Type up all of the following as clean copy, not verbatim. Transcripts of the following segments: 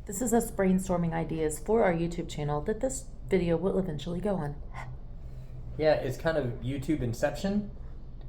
This is us brainstorming ideas for our YouTube channel that this video will eventually go on. Yeah, it's kind of YouTube inception.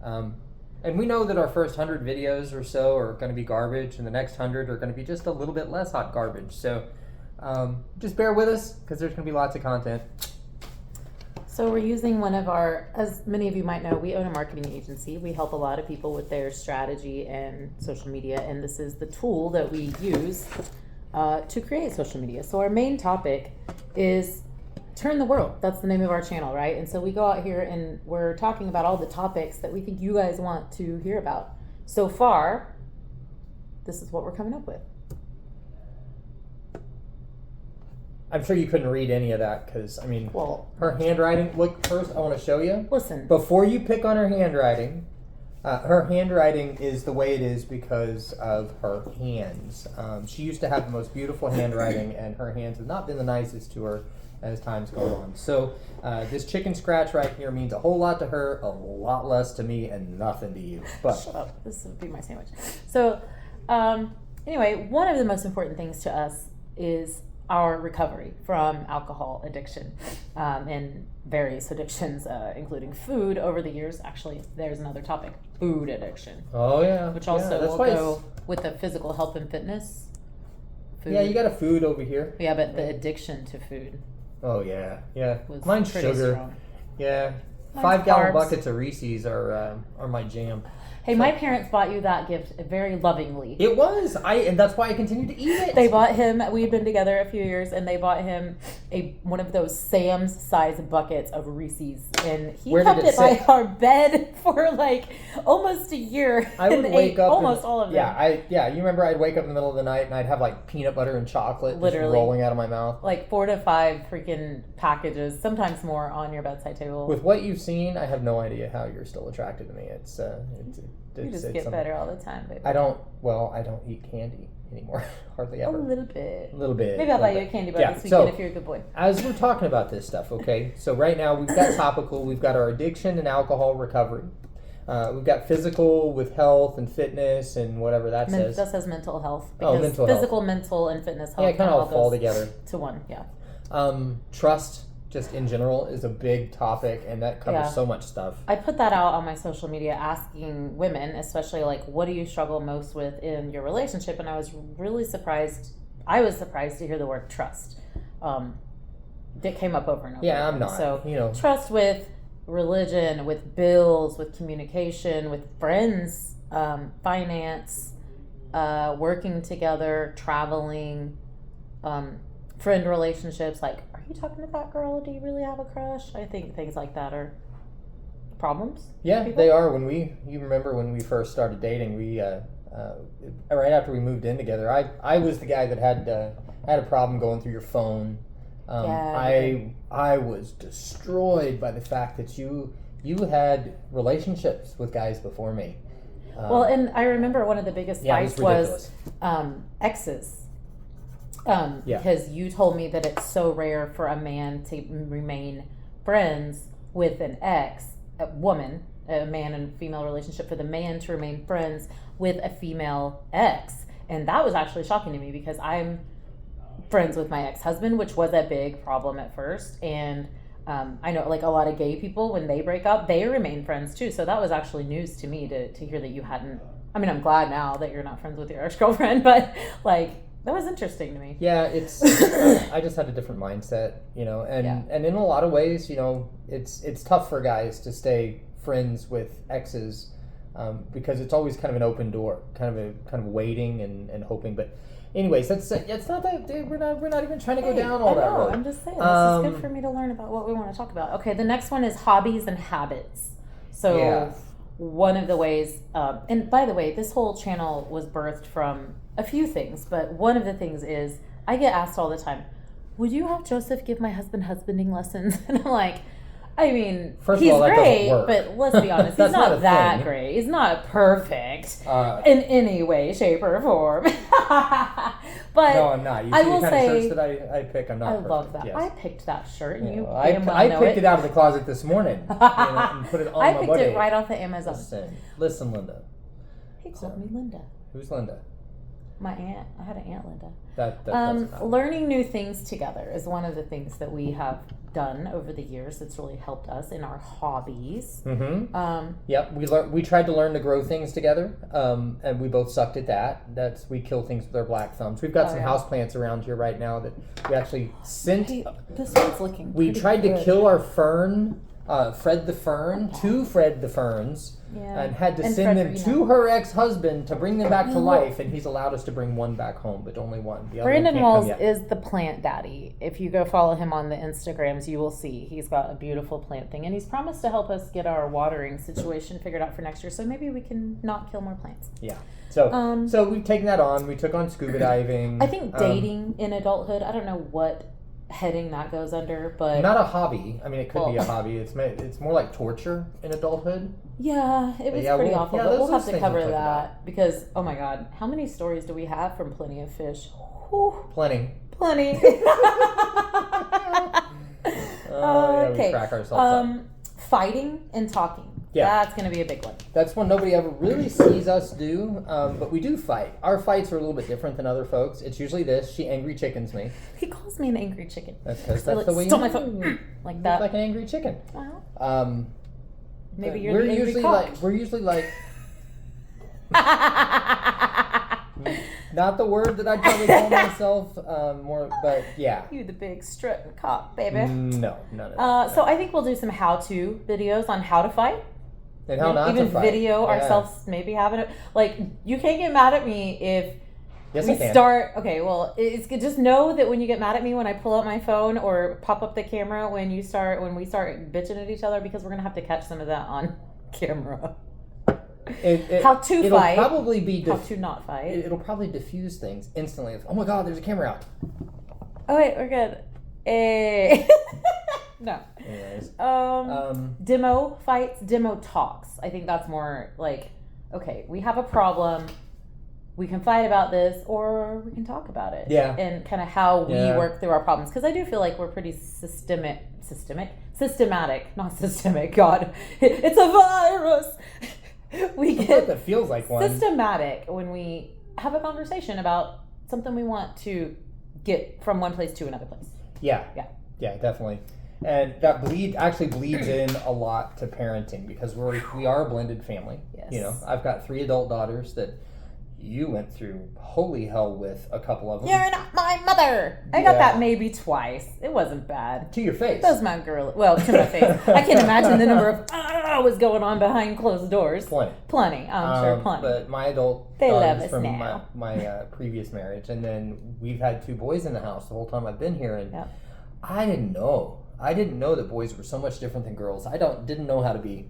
And we know that our first 100 videos or so are going to be garbage, and the next 100 are going to be just a little bit less hot garbage. So just bear with us, because there's going to be lots of content. So we're using one of our, as many of you might know, we own a marketing agency. We help a lot of people with their strategy and social media, and this is the tool that we use to create social media. So our main topic is Turn the World. That's the name of our channel, right? And so we go out here and we're talking about all the topics that we think you guys want to hear about. So far, this is what we're coming up with. I'm sure you couldn't read any of that because, I mean, Well, her handwriting. Look, first I want to show you. listen. Before you pick on her handwriting is the way it is because of her hands. She used to have the most beautiful handwriting, and her hands have not been the nicest to her as time's gone on. So this chicken scratch right here means a whole lot to her, a lot less to me, and nothing to you. But Shut up. This would be my sandwich. So, anyway, one of the most important things to us is our recovery from alcohol addiction and various addictions, including food over the years. Actually, there's another topic, food addiction. Oh, yeah. Which also that's will why go with the physical health and fitness. Food. Yeah, you got a food over here. Yeah, but the addiction to food. Oh, yeah. Yeah. Was Mine's pretty sugar. strong. Yeah. Mine's 5-gallon carbs. buckets of Reese's are my jam. Hey, my parents bought you that gift very lovingly. It was. And that's why I continue to eat it. They bought him, we'd been together a few years, and they bought him one of those Sam's size buckets of Reese's, and he Where kept did it it by sit? our bed for like almost a year. I would and wake ate up almost all of them. Yeah, you remember I'd wake up in the middle of the night and I'd have like peanut butter and chocolate Literally. just rolling out of my mouth. Like 4 to 5 freaking packages, sometimes more, on your bedside table. With what you've seen, I have no idea how you're still attracted to me. You just get better all the time, baby. I don't eat candy anymore. Hardly A ever. little bit. A little bit. Maybe I'll buy you a candy bar this weekend if you're a good boy. As we're talking about this stuff, okay, so right now we've got topical, we've got our addiction and alcohol recovery. We've got physical with health and fitness and whatever that says. That says mental health. Oh, Because mental health. physical, mental, and fitness health Yeah, it kind of all fall goes together. to one, yeah. Trust, just in general, is a big topic, and that covers so much stuff. I put that out on my social media asking women, especially, like, what do you struggle most with in your relationship? And I was really surprised. I was surprised to hear the word trust. It came up over and over. Yeah, I'm again. not. So trust with religion, with bills, with communication, with friends, finance, working together, traveling, friend relationships. Like, are you talking to that girl? Do you really have a crush? I think things like that are problems. Yeah, people. they are. You remember when we first started dating, we right after we moved in together, I was the guy that had a problem going through your phone. I was destroyed by the fact that you had relationships with guys before me. Well, and I remember one of the biggest fights was exes. Because you told me that it's so rare for a man to remain friends with an ex, a woman, a man and female relationship, for the man to remain friends with a female ex. And that was actually shocking to me because I'm friends with my ex-husband, which was a big problem at first. And I know, like, a lot of gay people, when they break up, they remain friends too. So that was actually news to me to hear that you hadn't. I mean, I'm glad now that you're not friends with your ex-girlfriend, but like, that was interesting to me. Yeah, it's. I just had a different mindset, and in a lot of ways, it's tough for guys to stay friends with exes because it's always kind of an open door, kind of waiting and hoping. But anyways, it's not that we're not even trying to go down all that road. I'm just saying, this is good for me to learn about what we want to talk about. Okay, the next one is hobbies and habits. So one of the ways, and by the way, this whole channel was birthed from a few things, but one of the things is I get asked all the time, would you have Joseph give my husband husbanding lessons? And I'm like, I mean, First he's of all, that great, doesn't work. but let's be honest, he's not that thing. great. He's not perfect in any way, shape, or form. But no, I'm not. You see I will the kind say, of shirts that I pick, I'm not I perfect. love that. Yes. I picked that shirt, and you I damn well know picked it out of the closet this morning and put it on I my picked body. it right off of Amazon. Listen, Linda. He called me Linda. Who's Linda? my aunt. I had an Aunt Linda. That doesn't matter. Learning new things together is one of the things that we have done over the years. That's really helped us in our hobbies. We tried to learn to grow things together, and we both sucked at that. We kill things with our black thumbs. We've got some houseplants around here right now that we actually sent. Hey, this one's looking. We tried to kill our fern. Fred the Fern, to Fred the Ferns, and had to send them to her ex-husband to bring them back to life, and he's allowed us to bring one back home, but only one. The other Brandon one Walls can't come yet. is the plant daddy. If you go follow him on the Instagrams, you will see he's got a beautiful plant thing, and he's promised to help us get our watering situation figured out for next year, so maybe we can not kill more plants. Yeah. So we've taken that on. We took on scuba diving. I think dating in adulthood, I don't know what heading that goes under, but not a hobby. I mean, it could be a hobby. It's more like torture in adulthood. Yeah, it was pretty awful. But we'll have to cover that about. Because oh my god, how many stories do we have from Plenty of Fish? Whew. Plenty. Okay. We crack ourselves up. Fighting and talking. Yeah. That's going to be a big one. That's one nobody ever really sees us do, but we do fight. Our fights are a little bit different than other folks. It's usually this. She angry chickens me. He calls me an angry chicken. That's because that's the way stole my phone. Like that. Like an angry chicken. Well, maybe you're the angry cock. We're usually like... Not the word that I'd probably call myself, more, but yeah. You the big strutting cock, baby. No, none of that. So I think we'll do some how-to videos on how to fight. And how not to fight. Even video ourselves maybe having it. Like, you can't get mad at me if we start... Okay, well, just know that when you get mad at me when I pull out my phone or pop up the camera when we start bitching at each other, because we're going to have to catch some of that on camera. How to fight. It'll probably be... how to not fight. It'll probably diffuse things instantly. Oh my god, there's a camera out. Oh wait, we're good. No. Anyways. Demo fights, demo talks. I think that's more like, okay, we have a problem. We can fight about this, or we can talk about it. Yeah. And kind of how we work through our problems. Because I do feel like we're pretty systematic, not systemic. God, it's a virus. We get that feels like one. Systematic when we have a conversation about something we want to get from one place to another place. Yeah, definitely. And that actually bleeds in a lot to parenting, because we are a blended family. Yes. You know, I've got 3 adult daughters that you went through holy hell with a couple of them. You're not my mother. I got that maybe twice. It wasn't bad. To your face. That was my girl. Well, to my face. I can't imagine the number of was going on behind closed doors. Plenty. I'm sure plenty. But my adult daughters from my previous marriage, and then we've had 2 boys in the house the whole time I've been here, and I didn't know. I didn't know that boys were so much different than girls. I didn't know how to be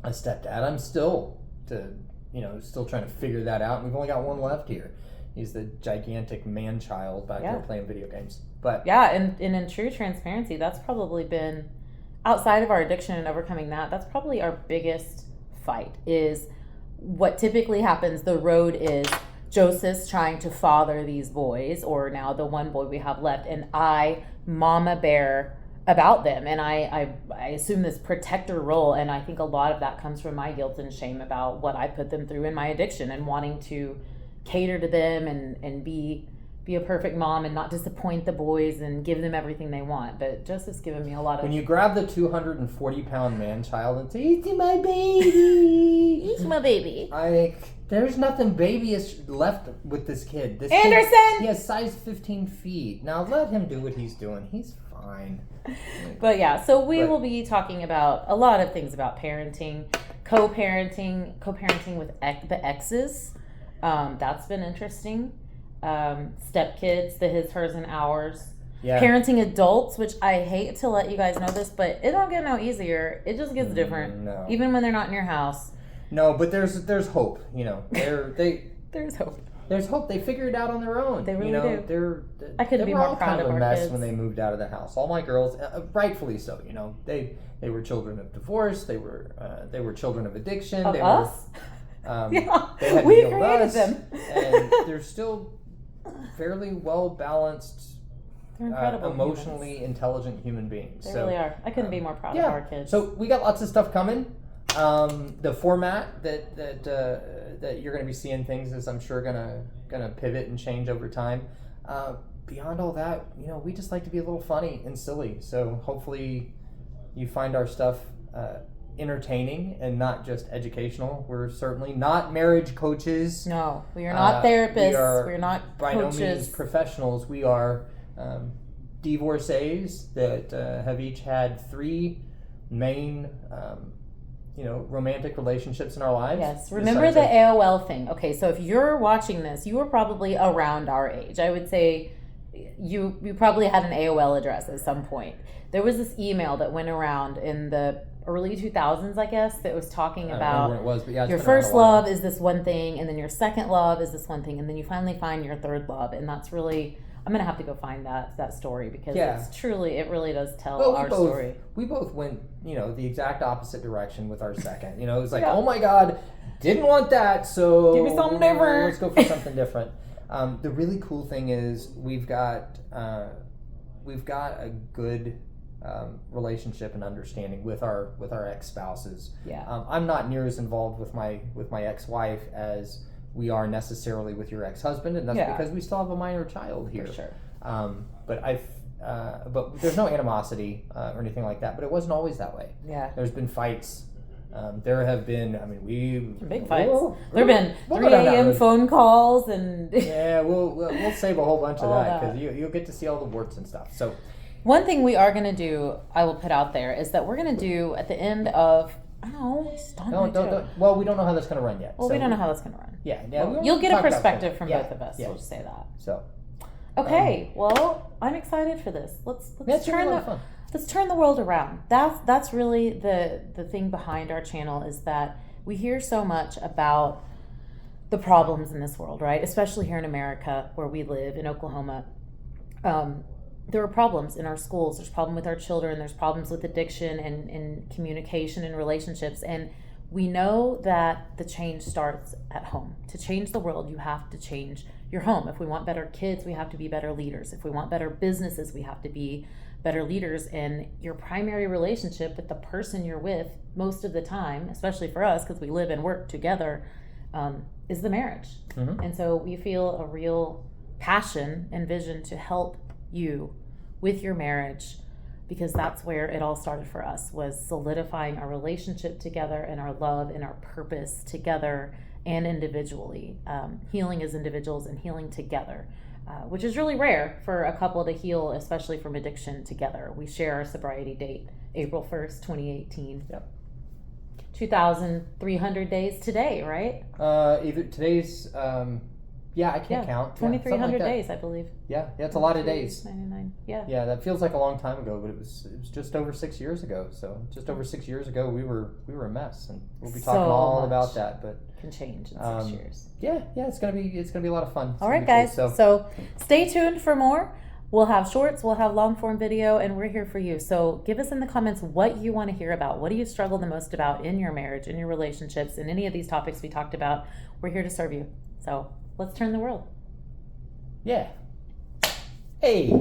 a stepdad. I'm still trying to figure that out. And we've only got one left here. He's the gigantic man-child back there playing video games. But and in true transparency, that's probably been, outside of our addiction and overcoming that, that's probably our biggest fight. Is what typically happens. The road is Joseph's trying to father these boys, or now the one boy we have left, and I mama bear about them, and I assume this protector role, and I think a lot of that comes from my guilt and shame about what I put them through in my addiction, and wanting to cater to them and be a perfect mom and not disappoint the boys and give them everything they want. But Joseph's given me a lot of... When you grab the 240-pound man-child and say, "Eat my baby," eat my baby, there's nothing babyish left with this kid. Anderson! He has size 15 feet. Now let him do what he's doing. He's fine. But yeah, so we will be talking about a lot of things about parenting, co-parenting with the exes. That's been interesting. Stepkids, the his, hers, and ours. Yeah. Parenting adults, which I hate to let you guys know this, but it don't get no easier. It just gets different. No. Even when they're not in your house. No, but there's hope. You know, there's hope. There's hope. They figure it out on their own. They really do. I couldn't be more proud of our kids. They were all kind of a mess when they moved out of the house. All my girls, rightfully so. You know, they were children of divorce. They were children of addiction. Of they us? They had we to created them. And they're still fairly well balanced, emotionally intelligent human beings. They really are. I couldn't be more proud of our kids. So we got lots of stuff coming. The format that you're going to be seeing things is, I'm sure, gonna pivot and change over time. Beyond all that, we just like to be a little funny and silly. So hopefully you find our stuff entertaining and not just educational. We're certainly not marriage coaches. No, we are not therapists. We're not by coaches. No means professionals. We are divorcees that have each had 3 main romantic relationships in our lives. Yes. Remember the AOL thing. Okay, so if you're watching this, you were probably around our age. I would say you probably had an AOL address at some point. There was this email that went around in the early 2000s, I guess, that was talking about when it was, but yeah, your first love is this one thing, and then your second love is this one thing, and then you finally find your third love, and that's really, I'm gonna have to go find that story because it really does tell our story. We both went, the exact opposite direction with our second. It was like, oh my God, didn't want that, so give me something different. Let's go for something different. The really cool thing is we've got a good relationship and understanding with our ex-spouses. Yeah. I'm not near as involved with my ex-wife as we are necessarily with your ex-husband, and that's because we still have a minor child here. For sure. But there's no animosity or anything like that. But it wasn't always that way. Yeah. There's been fights. There have been. Big fights. There have been 3 a.m. phone calls and. Yeah, we'll save a whole bunch of that because you'll get to see all the warts and stuff. So. One thing we are going to do, I will put out there, is that we're going to do at the end of, I don't know, don't. Well, we don't know how that's going to run yet. Well, we don't know how that's going to run. Yeah. Well, you'll get a perspective from both of us. We'll just say that. So. Okay. Well, I'm excited for this. Let's turn the world around. That's really the thing behind our channel, is that we hear so much about the problems in this world, right? Especially here in America, where we live in Oklahoma. There are problems in our schools. There's problem with our children. There's problems with addiction and communication and relationships. And we know that the change starts at home. To change the world, you have to change your home. If we want better kids, we have to be better leaders. If we want better businesses, we have to be better leaders. And your primary relationship with the person you're with most of the time, especially for us, because we live and work together, is the marriage. Mm-hmm. And so we feel a real passion and vision to help you with your marriage, because that's where it all started for us, was solidifying our relationship together and our love and our purpose together and individually, healing as individuals and healing together, which is really rare for a couple to heal, especially from addiction together. We share our sobriety date, April 1st, 2018. Yep. 2,300 days today, right? Today's I can't count. 2,300 days, I believe. Yeah, it's a lot of days. 99. Yeah. Yeah, that feels like a long time ago, but it was just over 6 years ago. So just over 6 years ago, we were a mess, and we'll be talking all about that. But can change in 6 years. Yeah, it's gonna be a lot of fun. All right, guys. Cool. So stay tuned for more. We'll have shorts, we'll have long form video, and we're here for you. So give us in the comments what you want to hear about. What do you struggle the most about in your marriage, in your relationships, and any of these topics we talked about. We're here to serve you. So let's turn the world. Yeah. Hey.